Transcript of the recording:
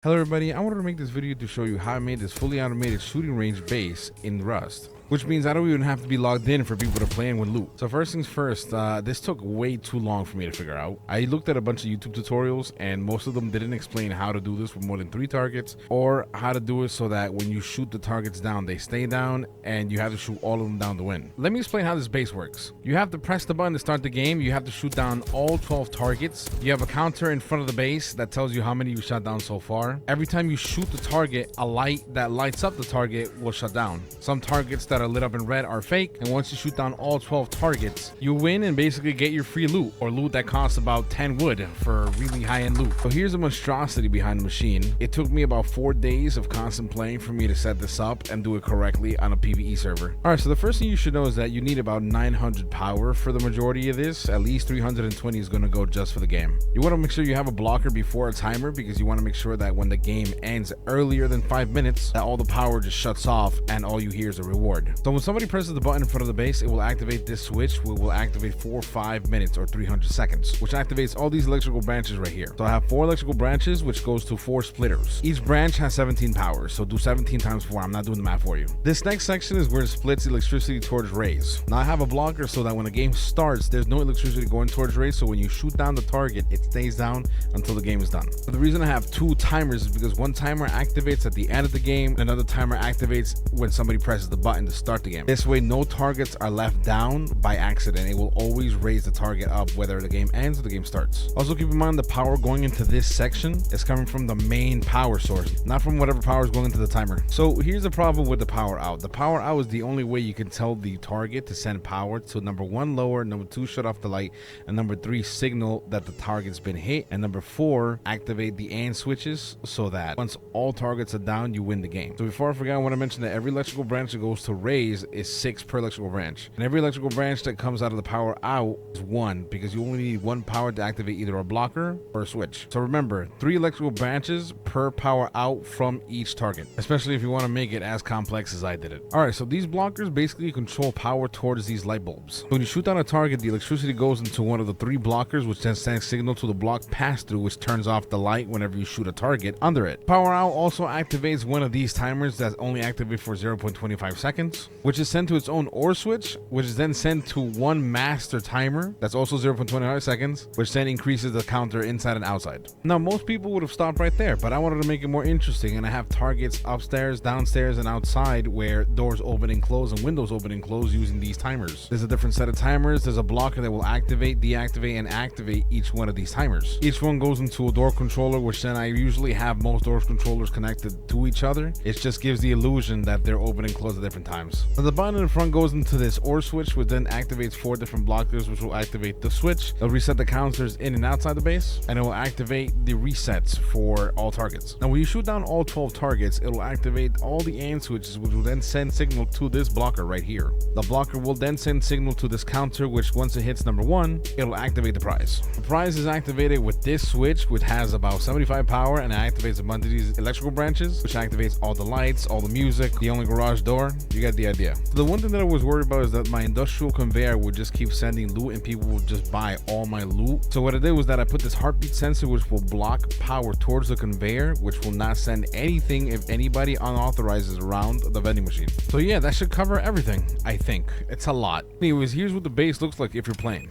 Hello everybody, I wanted to make this video to show you how I made this fully automated shooting range base in Rust. Which means I don't even have to be logged in for people to play in with loot. So first things first, this took way too long for me to figure out. I looked at a bunch of YouTube tutorials and most of them didn't explain how to do this with more than 3 targets or how to do it so that when you shoot the targets down, they stay down and you have to shoot all of them down to win. Let me explain how this base works. You have to press the button to start the game. You have to shoot down all 12 targets. You have a counter in front of the base that tells you how many you shot down so far. Every time you shoot the target, a light that lights up the target will shut down. Some targets that are lit up in red are fake, and once you shoot down all 12 targets, you win and basically get your free loot, or loot that costs about 10 wood for really high-end loot. So here's the monstrosity behind the machine. It took me about 4 days of constant playing for me to set this up and do it correctly on a PvE server. Alright, so the first thing you should know is that you need about 900 power for the majority of this. At least 320 is going to go just for the game. You want to make sure you have a blocker before a timer because you want to make sure that when the game ends earlier than 5 minutes, that all the power just shuts off and all you hear is a reward. So when somebody presses the button in front of the base, it will activate this switch, which will activate for 5 minutes or 300 seconds, which activates all these electrical branches right here. So I have 4 electrical branches, which goes to 4 splitters. Each branch has 17 power, so do 17 times 4. I'm not doing the math for you. This next section is where it splits electricity towards rays. Now I have a blocker so that when the game starts, there's no electricity going towards rays, so when you shoot down the target, it stays down until the game is done. But the reason I have 2 timers is because one timer activates at the end of the game, and another timer activates when somebody presses the button to start the game. This way, no targets are left down by accident. It will always raise the target up whether the game ends or the game starts. Also, keep in mind the power going into this section is coming from the main power source, not from whatever power is going into the timer. So here's the problem with the power out. The power out is the only way you can tell the target to send power to number 1, lower, number 2, shut off the light, and number 3, signal that the target's been hit, and number 4, activate the AND switches so that once all targets are down, you win the game. So before I forget, I want to mention that every electrical branch that goes to raise is 6 per electrical branch, and every electrical branch that comes out of the power out is 1 because you only need 1 power to activate either a blocker or a switch. So remember, 3 electrical branches per power out from each target, especially if you want to make it as complex as I did it. Alright, so these blockers basically control power towards these light bulbs. When you shoot down a target, the electricity goes into one of the 3 blockers, which then sends signal to the block pass-through, which turns off the light whenever you shoot a target under it. Power out also activates one of these timers that only activate for 0.25 seconds, which is sent to its own OR switch, which is then sent to one master timer that's also 0.25 seconds, which then increases the counter inside and outside. Now, most people would have stopped right there, but I wanted to make it more interesting, and I have targets upstairs, downstairs, and outside where doors open and close and windows open and close using these timers. There's a different set of timers. There's a blocker that will activate, deactivate, and activate each one of these timers. Each one goes into a door controller, which then I usually have most door controllers connected to each other. It just gives the illusion that they're open and close at different times. Now, the button in the front goes into this OR switch, which then activates 4 different blockers, which will activate the switch. It'll reset the counters in and outside the base, and it will activate the resets for all targets. Now, when you shoot down all 12 targets, it'll activate all the AND switches, which will then send signal to this blocker right here. The blocker will then send signal to this counter, which once it hits number 1, it'll activate the prize. The prize is activated with this switch, which has about 75 power, and it activates a bunch of these electrical branches, which activates all the lights, all the music, the only garage door. You get the idea. So the one thing that I was worried about is that my industrial conveyor would just keep sending loot and people would just buy all my loot. So what I did was that I put this heartbeat sensor, which will block power towards the conveyor, which will not send anything if anybody unauthorized is around the vending machine. So yeah, that should cover everything. I think it's a lot. Anyways, here's what the base looks like if you're playing.